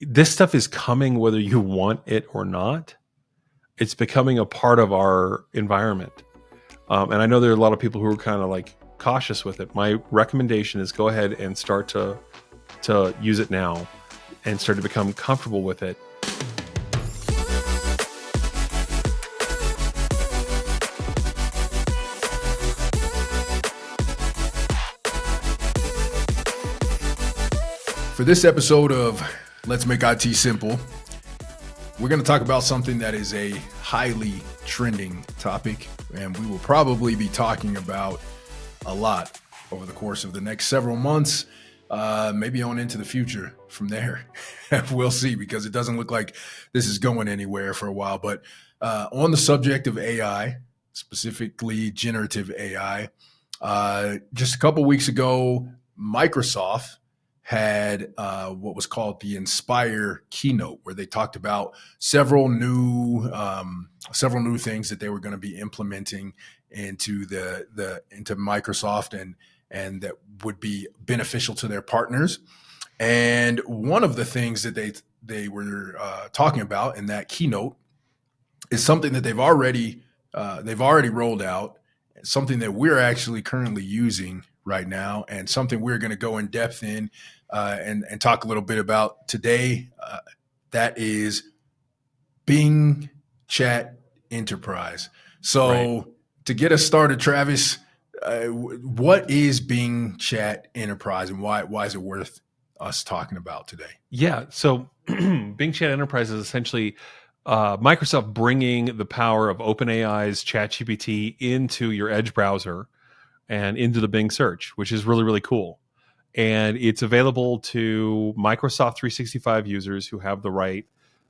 this stuff is coming whether you want it or not. It's becoming a part of our environment. And I know there are a lot of people who are kind of like cautious with it. My recommendation is go ahead and start to use it now and start to become comfortable with it. For this episode of Let's Make IT Simple, we're going to talk about something that is a highly trending topic, and we will probably be talking about a lot over the course of the next several months, maybe on into the future from there. We'll see, because it doesn't look like this is going anywhere for a while. But on the subject of AI, specifically generative AI, just a couple weeks ago, Microsoft had what was called the Inspire keynote, where they talked about several new things that they were going to be implementing into into Microsoft and that would be beneficial to their partners. And one of the things that they were talking about in that keynote is something that they've already rolled out, something that we're actually currently using right now, and something we're going to go in depth in and talk a little bit about today. That is Bing Chat Enterprise. So Right. To get us started, Travis, what is Bing Chat Enterprise, and why is it worth us talking about today? Yeah. So Bing Chat Enterprise is essentially Microsoft bringing the power of OpenAI's ChatGPT into your Edge browser and into the Bing search, which is really, really cool. And it's available to Microsoft 365 users who have the right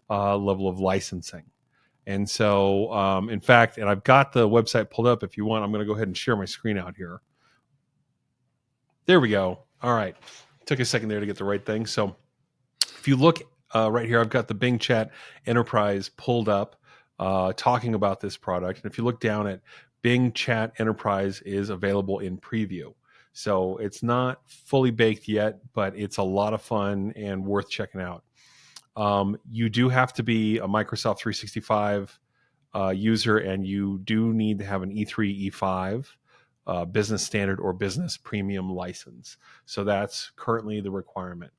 level of licensing. And so, in fact, and I've got the website pulled up. If you want, I'm going to go ahead and share my screen out here. There we go. All right. Took a second there to get the right thing. So if you look right here, I've got the Bing Chat Enterprise pulled up, talking about this product. And if you look down at Bing Chat Enterprise is available in preview. So it's not fully baked yet, but it's a lot of fun and worth checking out. You do have to be a Microsoft 365 user, and you do need to have an E3, E5 business standard or business premium license. So that's currently the requirement.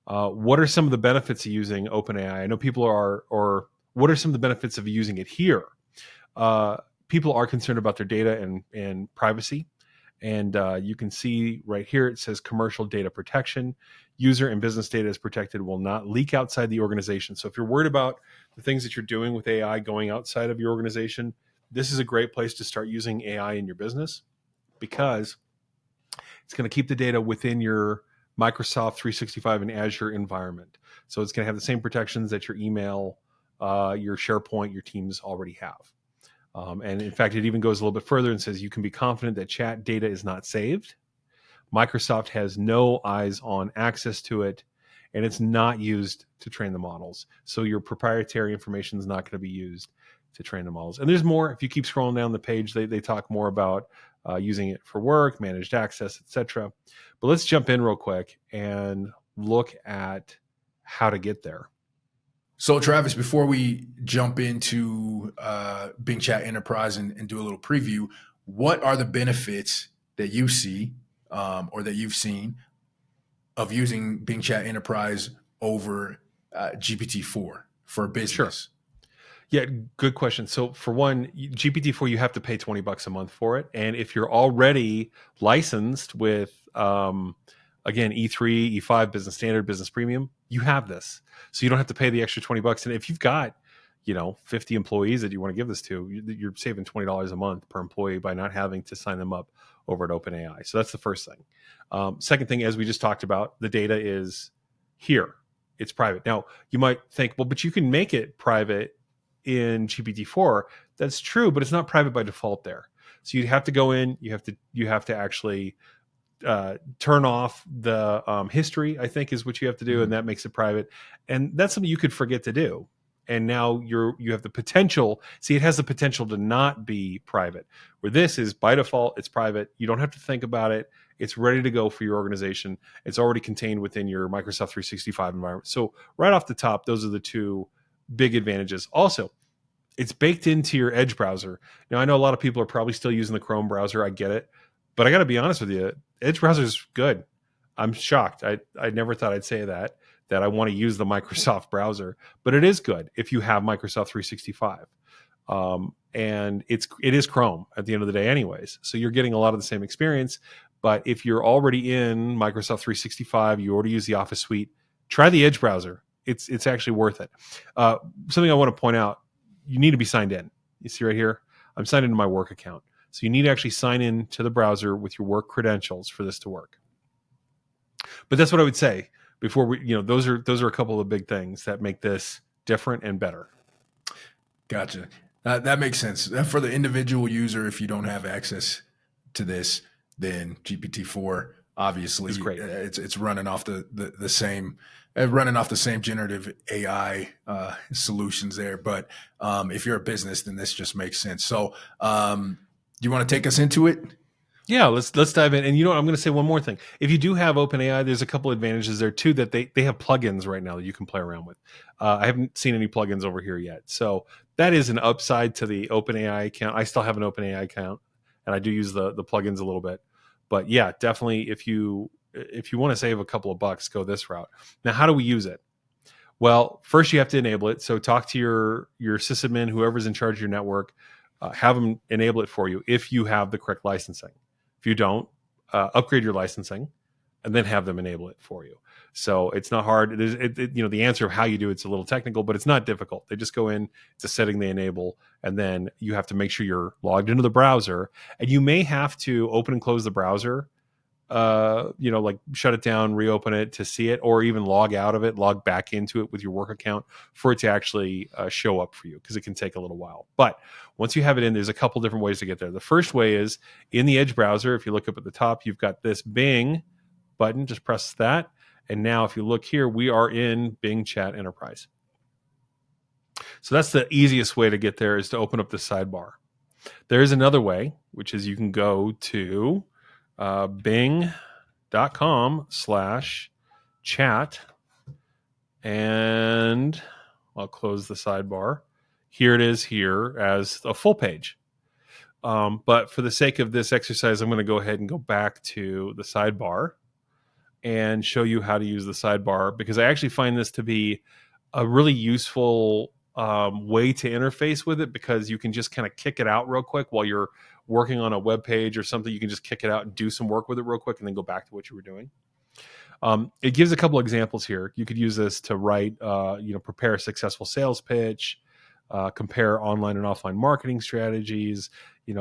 What are some of the benefits of using OpenAI? I know people are, or what are some of the benefits of using it here? People are concerned about their data and privacy. And you can see right here, it says commercial data protection. User and business data is protected, will not leak outside the organization. So if you're worried about the things that you're doing with AI going outside of your organization, this is a great place to start using AI in your business, because it's going to keep the data within your Microsoft 365 and Azure environment. So it's going to have the same protections that your email, your SharePoint, your Teams already have. And in fact, it even goes a little bit further and says you can be confident that chat data is not saved. Microsoft has no eyes-on access to it, and it's not used to train the models. So your proprietary information is not going to be used to train the models. And there's more. If you keep scrolling down the page, they talk more about using it for work, managed access, etc. But let's jump in real quick and look at how to get there. So, Travis, before we jump into Bing Chat Enterprise and do a little preview, what are the benefits that you see or that you've seen of using Bing Chat Enterprise over GPT-4 for business? Sure. Yeah, good question. So for one, GPT-4, you have to pay $20 a month for it. And if you're already licensed with, again, E3, E5, Business Standard, Business Premium, you have this. So you don't have to pay the extra $20. And if you've got, 50 employees that you want to give this to, you're saving $20 a month per employee by not having to sign them up over at OpenAI. So that's the first thing. Second thing, as we just talked about, the data is here. It's private. Now, you might think, well, but you can make it private in GPT-4. That's true, but it's not private by default there. So you'd have to go in, you have to actually turn off the history, I think is what you have to do. And that makes it private. And that's something you could forget to do. and now you have the potential. See, it has the potential to not be private. Where this is by default, it's private. You don't have to think about it. It's ready to go for your organization. It's already contained within your Microsoft 365 environment. So right off the top, those are the two big advantages. Also, it's baked into your Edge browser. Now, I know a lot of people are probably still using the Chrome browser. I get it. But I got to be honest with you, Edge browser is good. I'm shocked. I never thought I'd say that I want to use the Microsoft browser, but it is good if you have Microsoft 365. And it is Chrome at the end of the day anyways. So you're getting a lot of the same experience. But if you're already in Microsoft 365, you already use the Office suite, try the Edge browser. It's actually worth it. Something I want to point out, you need to be signed in. You see right here, I'm signed into my work account. So you need to actually sign in to the browser with your work credentials for this to work. But that's what I would say before those are a couple of big things that make this different and better. Gotcha. That makes sense. For the individual user, if you don't have access to this, then GPT-4 obviously It's great. It's running off the same generative AI solutions there. But if you're a business, then this just makes sense. So do you want to take us into it? Yeah, let's dive in. And you know what? I'm going to say one more thing. If you do have OpenAI, there's a couple advantages there too, that they have plugins right now that you can play around with. I haven't seen any plugins over here yet. So that is an upside to the OpenAI account. I still have an OpenAI account, and I do use the plugins a little bit. But yeah, definitely if you want to save a couple of bucks, go this route. Now, how do we use it? Well, first you have to enable it. So talk to your sysadmin, whoever's in charge of your network, have them enable it for you if you have the correct licensing. If you don't, upgrade your licensing and then have them enable it for you. So it's not hard. The answer of how you do it's a little technical, but it's not difficult. They just go in, it's a setting they enable, and then you have to make sure you're logged into the browser. And you may have to open and close the browser, like shut it down, reopen it to see it, or even log out of it, log back into it with your work account for it to actually show up for you, because it can take a little while. But once you have it in, there's a couple different ways to get there. The first way is in the Edge browser. If you look up at the top, you've got this Bing button. Just press that. And now if you look here, we are in Bing Chat Enterprise. So that's the easiest way to get there, is to open up the sidebar. There is another way, which is you can go to bing.com/chat, and I'll close the sidebar. Here it is here as a full page. But for the sake of this exercise, I'm going to go ahead and go back to the sidebar and show you how to use the sidebar, because I actually find this to be a really useful way to interface with it, because you can just kind of kick it out real quick while you're working on a web page or something. You can just kick it out and do some work with it real quick and then go back to what you were doing. It gives a couple examples here. You could use this to write, prepare a successful sales pitch, compare online and offline marketing strategies,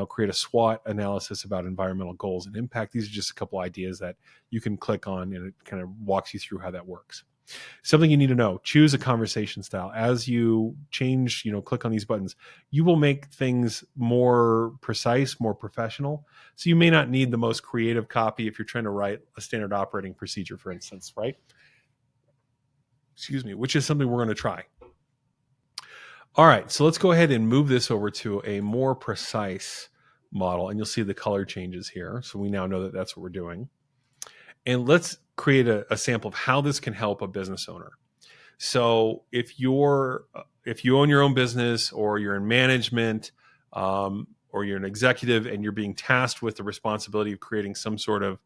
create a SWOT analysis about environmental goals and impact. These are just a couple ideas that you can click on, and it kind of walks you through how that works. Something you need to know: choose a conversation style. As you change, click on these buttons, you will make things more precise, more professional. So you may not need the most creative copy if you're trying to write a standard operating procedure, for instance, right? Excuse me, which is something we're going to try. All right, so let's go ahead and move this over to a more precise model, and you'll see the color changes here. So we now know that that's what we're doing. And let's create a sample of how this can help a business owner. So if you own your own business, or you're in management, or you're an executive, and you're being tasked with the responsibility of creating some sort of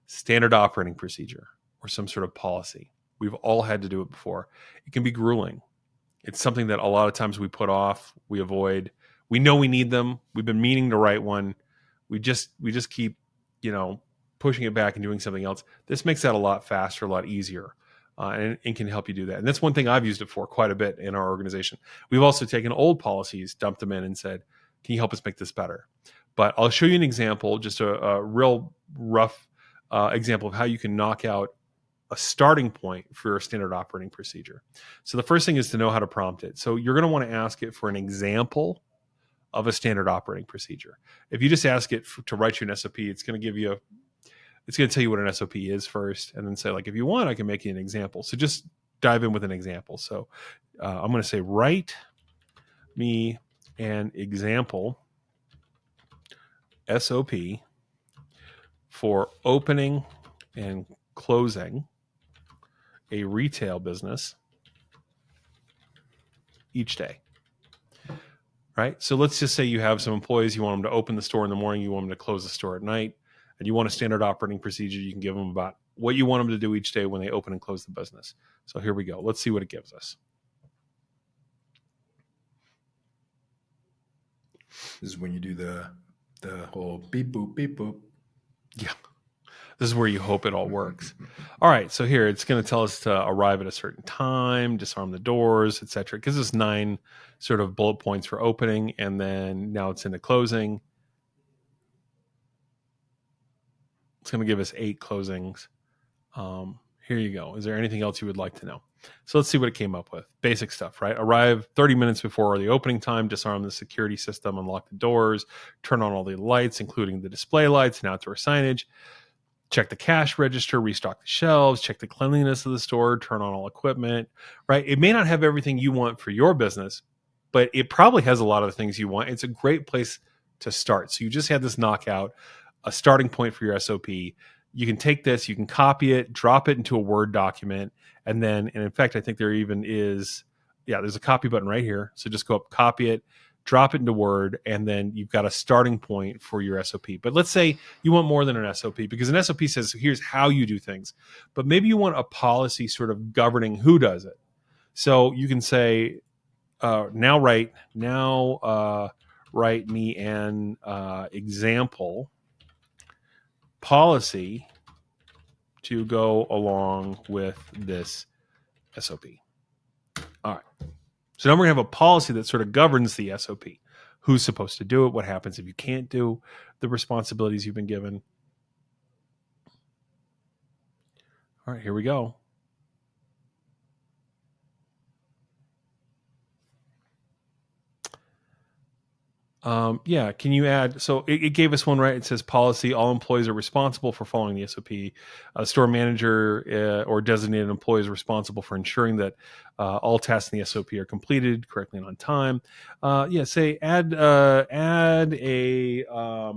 standard operating procedure or some sort of policy, we've all had to do it before. It can be grueling. It's something that a lot of times we put off, we avoid. We know we need them. We've been meaning to write one. We just keep, pushing it back and doing something else. This makes that a lot faster, a lot easier, and can help you do that. And that's one thing I've used it for quite a bit in our organization. We've also taken old policies, dumped them in, and said, can you help us make this better? But I'll show you an example, just a real rough example of how you can knock out a starting point for a standard operating procedure. So the first thing is to know how to prompt it. So you're going to want to ask it for an example of a standard operating procedure. If you just ask it to write you an SOP, it's going to tell you what an SOP is first, and then say, like, if you want, I can make you an example. So just dive in with an example. So I'm going to say, write me an example SOP for opening and closing a retail business each day. Right? So let's just say you have some employees, you want them to open the store in the morning, you want them to close the store at night, and you want a standard operating procedure. You can give them about what you want them to do each day when they open and close the business. So here we go. Let's see what it gives us. This is when you do the whole beep boop beep boop. Yeah. This is where you hope it all works. All right, so here it's going to tell us to arrive at a certain time, disarm the doors, etc. It gives us 9 sort of bullet points for opening, and then now it's into closing. It's going to give us 8 closings. Here you go. Is there anything else you would like to know? So let's see what it came up with. Basic stuff, right? Arrive 30 minutes before the opening time, disarm the security system, unlock the doors, turn on all the lights, including the display lights and outdoor signage. Check the cash register, restock the shelves, check the cleanliness of the store, turn on all equipment, right? It may not have everything you want for your business, but it probably has a lot of the things you want. It's a great place to start. So you just had this knockout, a starting point for your SOP. You can take this, you can copy it, drop it into a Word document, and in fact, I think there even is, there's a copy button right here. So just go up, copy it, drop it into Word, and then you've got a starting point for your SOP. But let's say you want more than an SOP, because an SOP says, here's how you do things. But maybe you want a policy sort of governing who does it. So you can say, now write me an example policy to go along with this SOP. All right. So now we're going to have a policy that sort of governs the SOP. Who's supposed to do it? What happens if you can't do the responsibilities you've been given? All right, here we go. Can you add? So it gave us one, right? It says policy: all employees are responsible for following the SOP. Store manager or designated employee is responsible for ensuring that all tasks in the SOP are completed correctly and on time. Say add a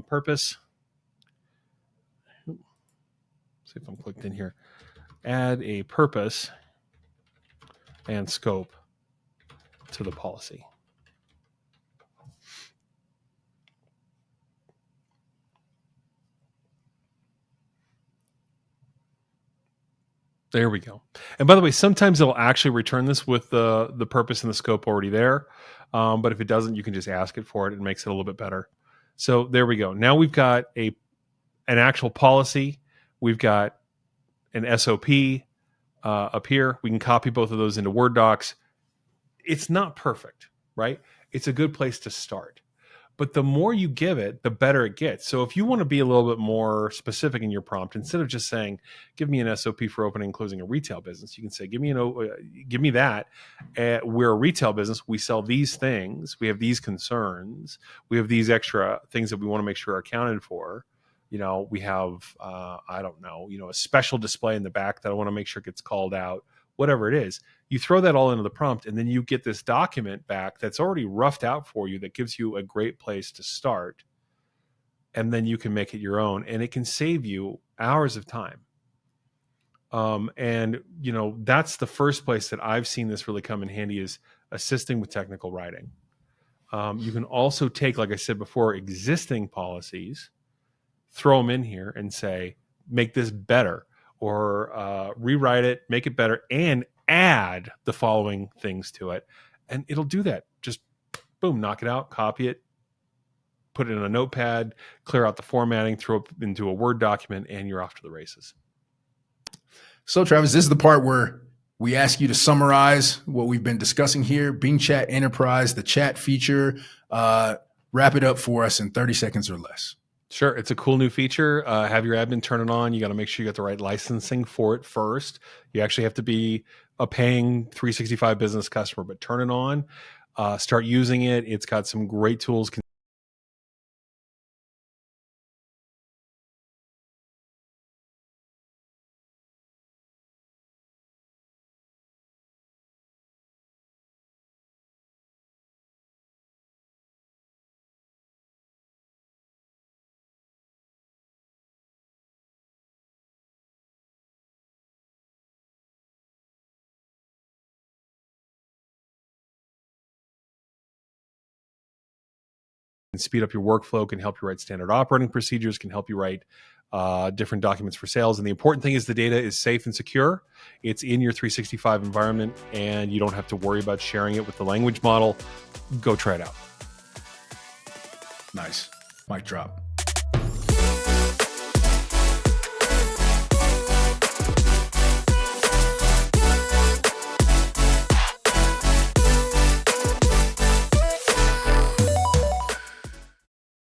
purpose. See if I'm clicked in here. Add a purpose and scope to the policy. There we go. And by the way, sometimes it'll actually return this with the purpose and the scope already there. But if it doesn't, you can just ask it for it. It makes it a little bit better. So there we go. Now we've got an actual policy. We've got an SOP up here. We can copy both of those into Word docs. It's not perfect, right? It's a good place to start. But the more you give it, the better it gets. So if you want to be a little bit more specific in your prompt, instead of just saying, "Give me an SOP for opening and closing a retail business," you can say, "Give me that. We're a retail business. We sell these things. We have these concerns. We have these extra things that we want to make sure are accounted for. We have a special display in the back that I want to make sure gets called out. Whatever it is." You throw that all into the prompt, and then you get this document back that's already roughed out for you that gives you a great place to start. And then you can make it your own, and it can save you hours of time. That's the first place that I've seen this really come in handy, is assisting with technical writing. You can also take, like I said before, existing policies, throw them in here and say, make this better, or rewrite it, make it better, and add the following things to it. And it'll do that. Just boom, knock it out, copy it, put it in a notepad, clear out the formatting, throw it into a Word document, and you're off to the races. So, Travis, this is the part where we ask you to summarize what we've been discussing here. Bing Chat Enterprise, the chat feature. Wrap it up for us in 30 seconds or less. Sure. It's a cool new feature. Have your admin turn it on. You got to make sure you got the right licensing for it first. You actually have to be a paying 365 business customer, but turn it on. Start using it. It's got some great tools. speed up your workflow, can help you write standard operating procedures, can help you write different documents for sales. And the important thing is the data is safe and secure. It's in your 365 environment, and you don't have to worry about sharing it with the language model. Go try it out. Nice. Mic drop.